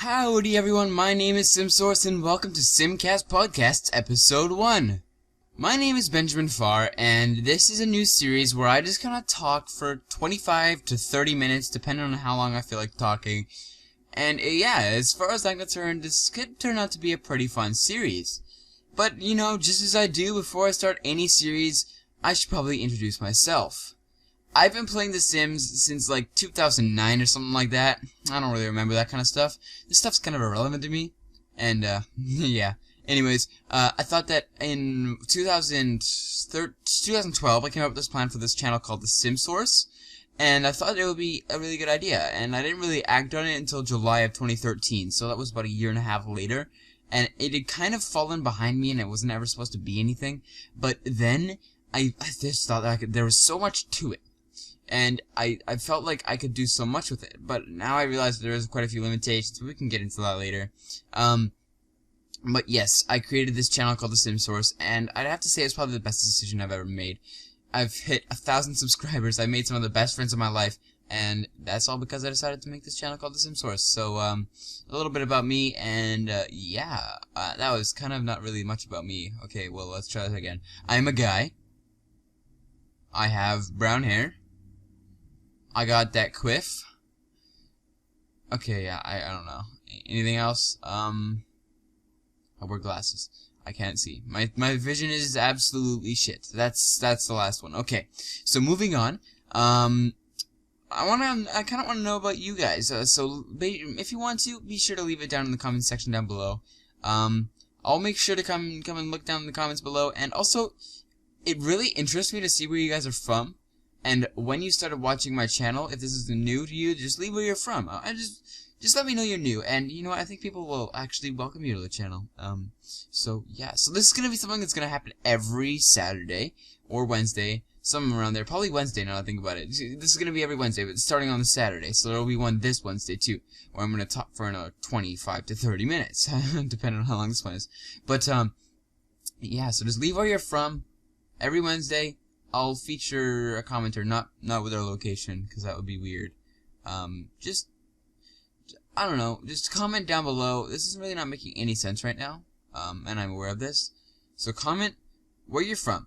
Howdy everyone, my name is SimSource and welcome to SimCast Podcast's Episode 1. My name is Benjamin Farr and this is a new series where I just kind of talk for 25 to 30 minutes depending on how long I feel like talking. And yeah, as far as I'm concerned, this could turn out to be a pretty fun series. But you know, just as I do before I start any series, I should probably introduce myself. I've been playing The Sims since like 2009 or something like that. I don't really remember that kind of stuff. This stuff's kind of irrelevant to me. And, yeah. Anyways, I thought that in 2012 I came up with this plan for this channel called TheSimSource. And I thought it would be a really good idea. And I didn't really act on it until July of 2013. So that was about a year and a half later. And it had kind of fallen behind me and it wasn't ever supposed to be anything. But then I just thought that there was so much to it. And I felt like I could do so much with it, but now I realize there is quite a few limitations, but we can get into that later. But yes, I created this channel called TheSimSource, and I'd have to say it's probably the best decision I've ever made. I've hit 1,000 subscribers, I made some of the best friends of my life, and that's all because I decided to make this channel called TheSimSource. So, a little bit about me, and, yeah, that was kind of not really much about me. Okay, well, let's try that again. I'm a guy. I have brown hair. I got that quiff. Okay, yeah, I don't know. Anything else? I wear glasses. I can't see. My vision is absolutely shit. That's the last one. Okay, so moving on. I kind of wanna know about you guys. So if you want to, be sure to leave it down in the comments section down below. I'll make sure to come and look down in the comments below. And also, it really interests me to see where you guys are from. And when you started watching my channel, if this is new to you, just leave where you're from. Just let me know you're new. And you know what? I think people will actually welcome you to the channel. So yeah. So this is gonna be something that's gonna happen every Saturday or Wednesday, somewhere around there. Probably Wednesday now that I think about it. This is gonna be every Wednesday, but starting on the Saturday. So there'll be one this Wednesday too, where I'm gonna talk for another 25 to 30 minutes, depending on how long this one is. But yeah. So just leave where you're from every Wednesday. I'll feature a commenter, not with their location, because that would be weird. I don't know, just comment down below. This is really not making any sense right now, and I'm aware of this. So comment where you're from.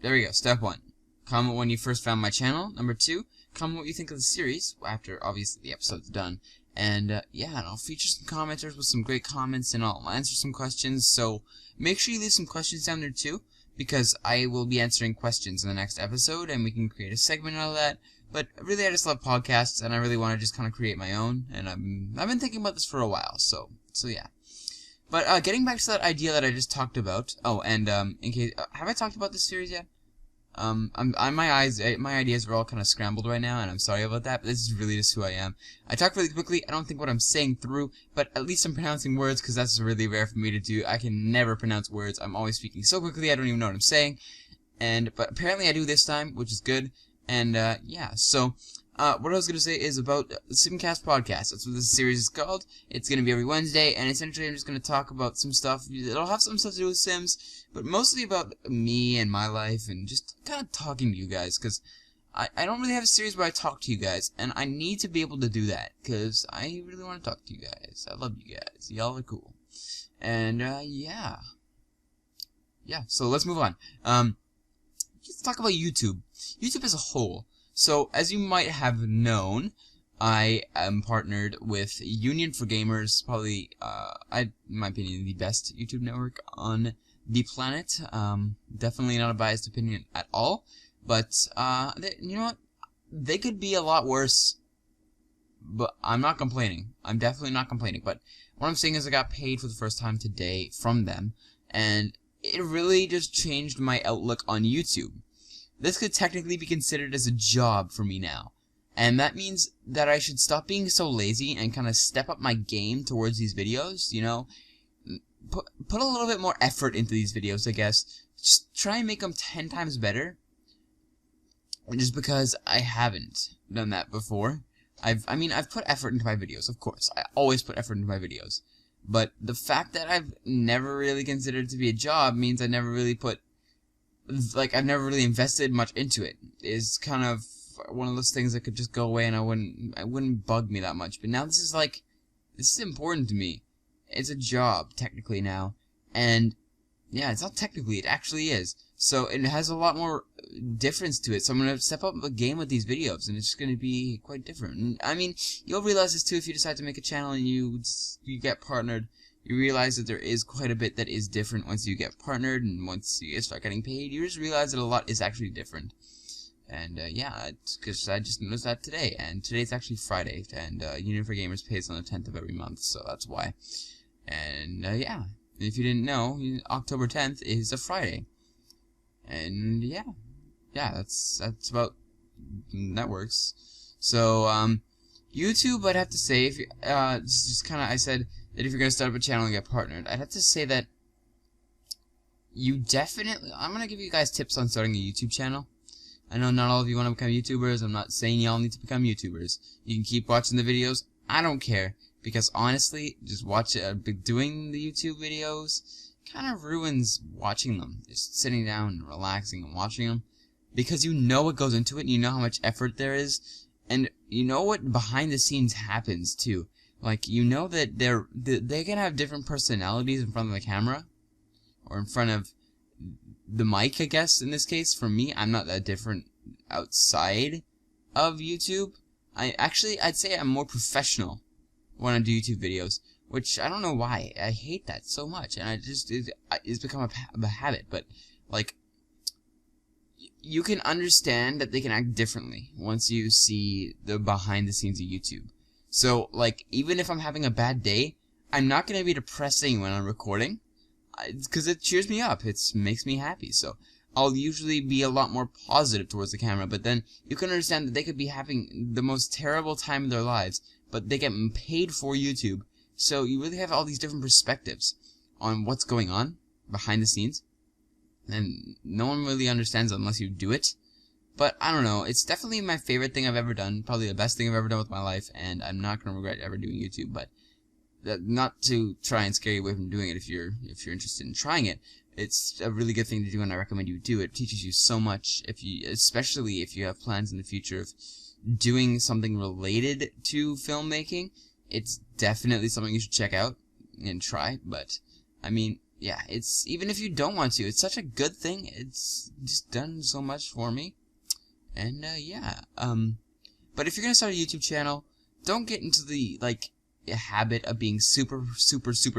There we go, step 1. Comment when you first found my channel. Number 2, comment what you think of the series, after, obviously, the episode's done. And, yeah, and I'll feature some commenters with some great comments, and I'll answer some questions, so make sure you leave some questions down there, too. Because I will be answering questions in the next episode, and we can create a segment out of that. But really, I just love podcasts, and I really want to just kind of create my own. And I've been thinking about this for a while, so yeah. But getting back to that idea that I just talked about. Oh, and in case have I talked about this series yet? My ideas are all kind of scrambled right now, and I'm sorry about that, but this is really just who I am. I talk really quickly, I don't think what I'm saying through, but at least I'm pronouncing words, because that's really rare for me to do. I can never pronounce words. I'm always speaking so quickly, I don't even know what I'm saying. But apparently I do this time, which is good. And, yeah, so, what I was going to say is about the SimCast podcast. That's what this series is called. It's going to be every Wednesday, and essentially I'm just going to talk about some stuff. It'll have some stuff to do with Sims, but mostly about me and my life, and just kind of talking to you guys, because I don't really have a series where I talk to you guys, and I need to be able to do that, because I really want to talk to you guys. I love you guys. Y'all are cool. And, yeah. Yeah, so let's move on. Let's talk about YouTube. YouTube as a whole. So, as you might have known, I am partnered with Union for Gamers, probably, in my opinion, the best YouTube network on the planet. Definitely not a biased opinion at all, but, you know what? They could be a lot worse, but I'm not complaining. I'm definitely not complaining, but what I'm saying is I got paid for the first time today from them, and it really just changed my outlook on YouTube. This could technically be considered as a job for me now. And that means that I should stop being so lazy and kind of step up my game towards these videos, you know? Put a little bit more effort into these videos, I guess. Just try and make them 10 times better. Just because I haven't done that before. I've put effort into my videos, of course. I always put effort into my videos. But the fact that I've never really considered it to be a job means I never really I've never really invested much into it. Is kind of one of those things that could just go away and it wouldn't bug me that much. But now this is This is important to me. It's a job, technically, now. And, yeah, it's not technically, it actually is. So, it has a lot more difference to it. So I'm going to step up the game with these videos, and it's just going to be quite different. And, I mean, you'll realize this too if you decide to make a channel and you get partnered. You realize that there is quite a bit that is different once you get partnered, and once you start getting paid, you just realize that a lot is actually different. And, yeah, because I just noticed that today, and today's actually Friday, and, Union for Gamers pays on the 10th of every month, so that's why. And, yeah, if you didn't know, October 10th is a Friday. And, yeah, that's about, that works. So, YouTube, I'd have to say, if you, just kind of, I said that if you're going to start up a channel and get partnered, I'd have to say that you definitely, I'm going to give you guys tips on starting a YouTube channel. I know not all of you want to become YouTubers. I'm not saying y'all need to become YouTubers. You can keep watching the videos. I don't care. Because honestly, just doing the YouTube videos kind of ruins watching them. Just sitting down and relaxing and watching them. Because you know what goes into it, and you know how much effort there is. And you know what behind the scenes happens too. Like, you know that they can have different personalities in front of the camera. Or in front of the mic, I guess, in this case. For me, I'm not that different outside of YouTube. I'd say I'm more professional when I do YouTube videos, which I don't know why. I hate that so much, and it's become a habit. But, like, you can understand that they can act differently once you see the behind the scenes of YouTube. So, like, even if I'm having a bad day, I'm not going to be depressing when I'm recording. Because it cheers me up. It makes me happy. So I'll usually be a lot more positive towards the camera. But then you can understand that they could be having the most terrible time of their lives, but they get paid for YouTube. So you really have all these different perspectives on what's going on behind the scenes. And no one really understands it unless you do it. But I don't know. It's definitely my favorite thing I've ever done. Probably the best thing I've ever done with my life. And I'm not going to regret ever doing YouTube. But not to try and scare you away from doing it if you're interested in trying it. It's a really good thing to do, and I recommend you do it. It teaches you so much, especially if you have plans in the future of doing something related to filmmaking. It's definitely something you should check out and try. But I mean, yeah, it's even if you don't want to, it's such a good thing. It's just done so much for me. And yeah, but if you're gonna start a YouTube channel, don't get into the a habit of being super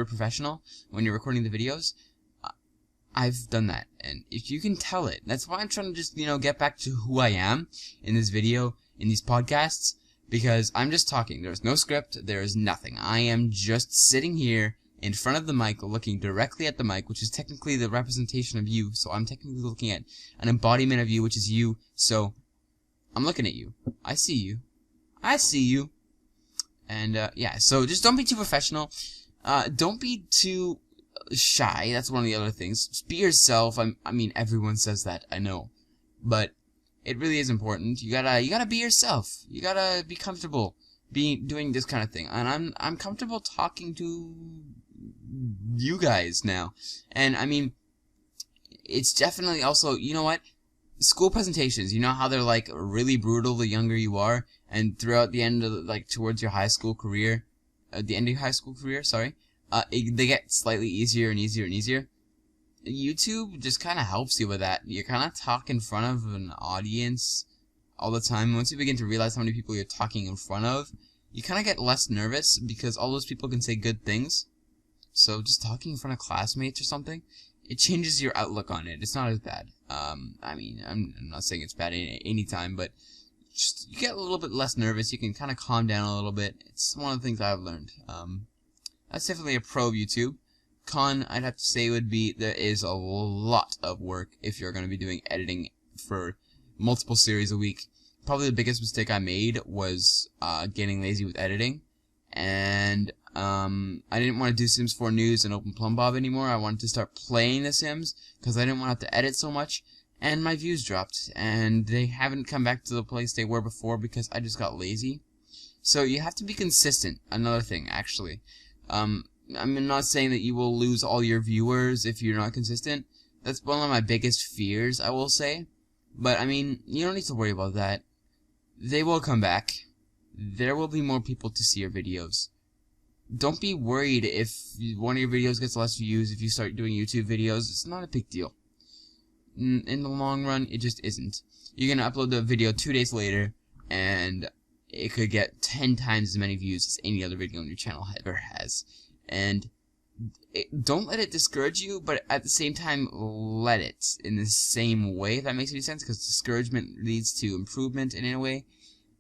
professional when you're recording the videos. I've done that, and if you can tell it, that's why I'm trying to just, get back to who I am in this video, in these podcasts, because I'm just talking. There's no script, there is nothing. I am just sitting here in front of the mic, looking directly at the mic, which is technically the representation of you, so I'm technically looking at an embodiment of you, which is you, so I'm looking at you. I see you. I see you. And, yeah, so just don't be too professional. Don't be too shy. That's one of the other things. Just be yourself. I mean, everyone says that, I know. But it really is important. You gotta be yourself. You gotta be comfortable doing this kind of thing. And I'm comfortable talking to you guys now. And, I mean, it's definitely also, you know what? School presentations, you know how they're really brutal the younger you are, and throughout the end of towards your high school career, they get slightly easier and easier and easier. YouTube just kind of helps you with that. You kind of talk in front of an audience all the time. Once you begin to realize how many people you're talking in front of, you kind of get less nervous because all those people can say good things. So just talking in front of classmates or something, it changes your outlook on it. It's not as bad. I mean, I'm not saying it's bad any time, but just you get a little bit less nervous. You can kind of calm down a little bit. It's one of the things I've learned. That's definitely a pro of YouTube. Con, I'd have to say, would be there is a lot of work if you're going to be doing editing for multiple series a week. Probably the biggest mistake I made was getting lazy with editing, and I didn't want to do Sims 4 News and open Plumbob anymore. I wanted to start playing The Sims because I didn't want to have to edit so much, and my views dropped, and they haven't come back to the place they were before because I just got lazy. So you have to be consistent. Another thing, actually. I'm not saying that you will lose all your viewers if you're not consistent. That's one of my biggest fears, I will say. But, I mean, you don't need to worry about that. They will come back. There will be more people to see your videos. don't be worried if one of your videos gets less views if you start doing YouTube videos. It's not a big deal. In the long run, it just isn't. You're gonna upload the video 2 days later, and it could get 10 times as many views as any other video on your channel ever has. And don't let it discourage you, but at the same time, let it in the same way, if that makes any sense, because discouragement leads to improvement in a way,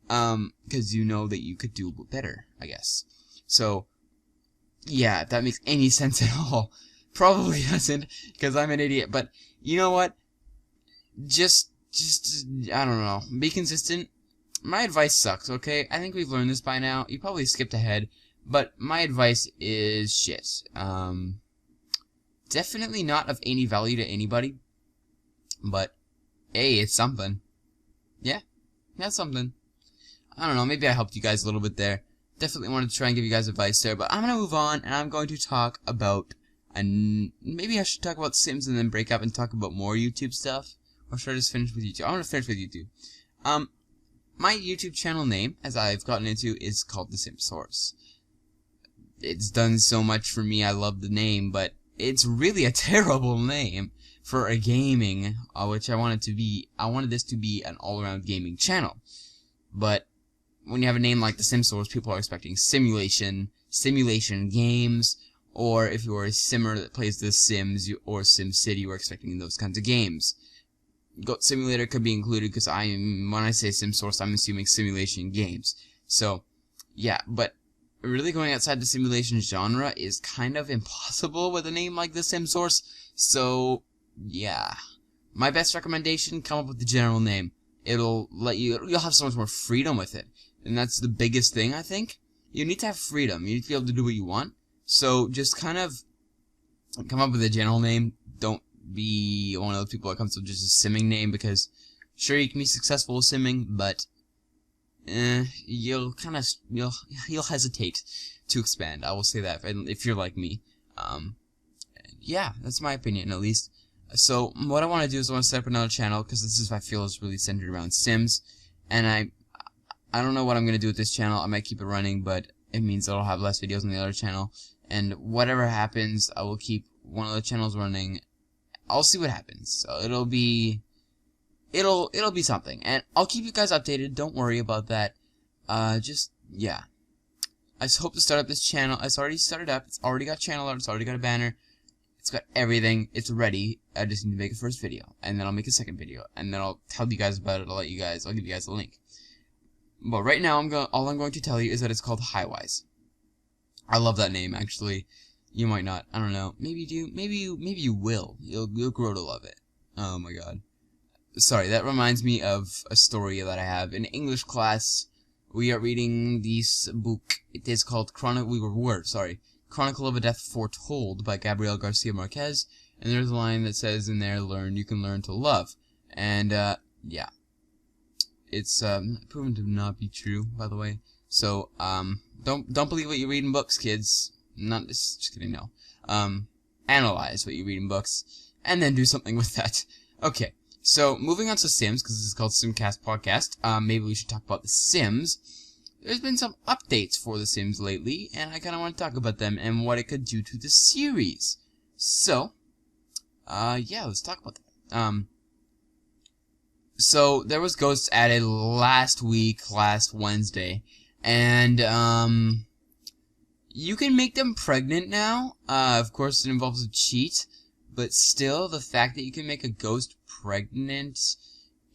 because you know that you could do better, I guess. So, yeah, if that makes any sense at all. Probably doesn't, because I'm an idiot, but you know what? Just, I don't know, be consistent. My advice sucks, okay? I think we've learned this by now. You probably skipped ahead, but my advice is shit. Definitely not of any value to anybody, but, hey, it's something. Yeah, that's something. I don't know, maybe I helped you guys a little bit there. Definitely wanted to try and give you guys advice there, but I'm gonna move on, and I'm going to talk about, and maybe I should talk about Sims and then break up and talk about more YouTube stuff. Or should I just finish with YouTube? I'm gonna finish with YouTube. My YouTube channel name, as I've gotten into, is called TheSimSource. It's done so much for me, I love the name, but it's really a terrible name for a gaming, which I wanted to be. I wanted this to be an all-around gaming channel. But when you have a name like TheSimSource, people are expecting simulation games, or if you're a simmer that plays The Sims or SimCity, you're expecting those kinds of games. Goat Simulator could be included because when I say SimSource, I'm assuming simulation games. So, yeah, but really going outside the simulation genre is kind of impossible with a name like The SimSource. So, yeah. My best recommendation, come up with the general name. You'll have so much more freedom with it. And that's the biggest thing, I think. You need to have freedom. You need to be able to do what you want. So, just kind of come up with a general name. Don't be one of those people that comes with just a simming name, because sure, you can be successful with simming, but you'll hesitate to expand. I will say that if you're like me. Yeah, that's my opinion at least. So what I want to do is I want to set up another channel, because this is what I feel is really centered around Sims, and I don't know what I'm gonna do with this channel. I might keep it running, but it means I'll have less videos on the other channel, and whatever happens, I will keep one of the channels running. I'll see what happens. So it'll be something, and I'll keep you guys updated. Don't worry about that. Yeah. I just hope to start up this channel. It's already started up. It's already got channel art. It's already got a banner. It's got everything. It's ready. I just need to make a first video, and then I'll make a second video, and then I'll tell you guys about it. I'll give you guys a link. But right now, all I'm going to tell you is that it's called Highwise. I love that name, actually. You might not. I don't know. Maybe you do. Maybe you will. You'll grow to love it. Oh my god. Sorry, that reminds me of a story that I have. In English class, we are reading this book. It is called Chronicle of a Death Foretold by Gabriel Garcia Marquez. And there's a line that says in there, you can learn to love. And, yeah. It's, proven to not be true, by the way. So, don't believe what you read in books, kids. Just kidding, no. Analyze what you read in books, and then do something with that. Okay, so moving on to Sims, because this is called SimCast Podcast, maybe we should talk about The Sims. There's been some updates for The Sims lately, and I kind of want to talk about them and what it could do to the series. So, yeah, let's talk about that. So, there was ghosts added last Wednesday, and, you can make them pregnant now. Of course, it involves a cheat, but still, the fact that you can make a ghost pregnant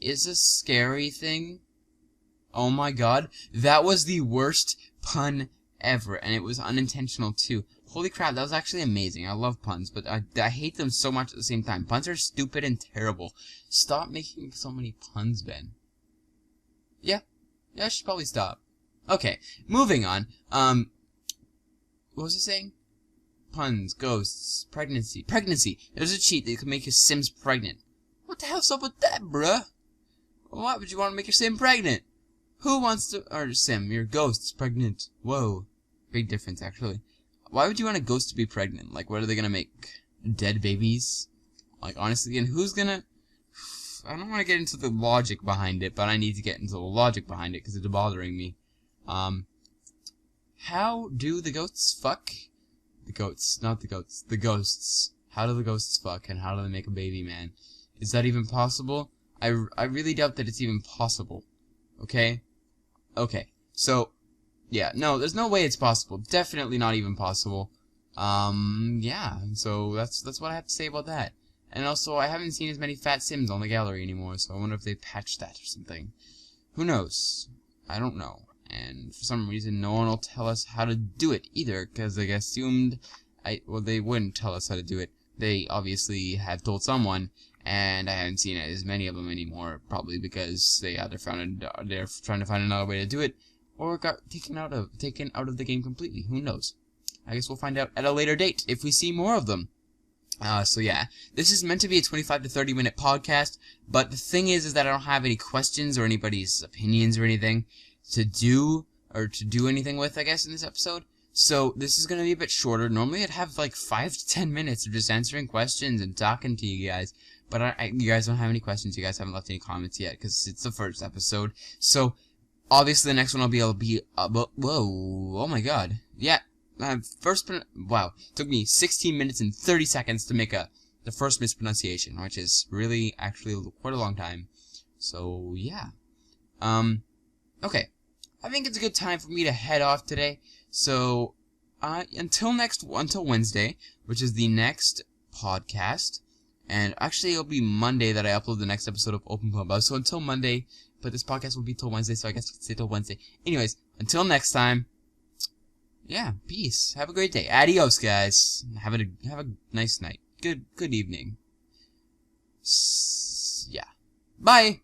is a scary thing. Oh my god, that was the worst pun ever, and it was unintentional too. Holy crap, that was actually amazing. I love puns, but I hate them so much at the same time. Puns are stupid and terrible. Stop making so many puns, Ben. Yeah, I should probably stop. Okay, moving on. What was it saying? Puns, ghosts, pregnancy. Pregnancy! There's a cheat that can make your Sims pregnant. What the hell's up with that, bruh? Why would you want to make your Sim pregnant? Who wants to... Or Sim, your ghost's pregnant. Whoa. Big difference, actually. Why would you want a ghost to be pregnant? Like, what are they gonna make? Dead babies? Like, honestly, and who's gonna... I don't want to get into the logic behind it, but I need to get into the logic behind it, because it's bothering me. How do the ghosts fuck? The goats, not the goats. The ghosts. How do the ghosts fuck, and how do they make a baby, man? Is that even possible? I really doubt that it's even possible. Okay? Okay. So, yeah. No, there's no way it's possible. Definitely not even possible. Yeah. So, that's what I have to say about that. And also, I haven't seen as many fat Sims on the gallery anymore, so I wonder if they patched that or something. Who knows? I don't know. And for some reason, no one will tell us how to do it either, because they assumed well, they wouldn't tell us how to do it. They obviously have told someone, and I haven't seen as many of them anymore, probably because they either they're trying to find another way to do it, or got taken out of the game completely. Who knows? I guess we'll find out at a later date if we see more of them. So yeah, this is meant to be a 25 to 30 minute podcast, but the thing is that I don't have any questions or anybody's opinions or anything to do anything with, I guess, in this episode. So this is gonna be a bit shorter. Normally I'd have like 5 to 10 minutes of just answering questions and talking to you guys, but you guys don't have any questions. You guys haven't left any comments yet because it's the first episode. So obviously the next one will be whoa, oh my god, yeah. Wow, it took me 16 minutes and 30 seconds to make the first mispronunciation, which is really actually quite a long time. So yeah, okay, I think it's a good time for me to head off today. So until Wednesday, which is the next podcast, and actually it'll be Monday that I upload the next episode of Plumbob. So until Monday, but this podcast will be till Wednesday, so I guess I could say till Wednesday. Anyways, until next time. Yeah, peace. Have a great day. Adios, guys. Have a nice night. Good evening. Yeah. Bye.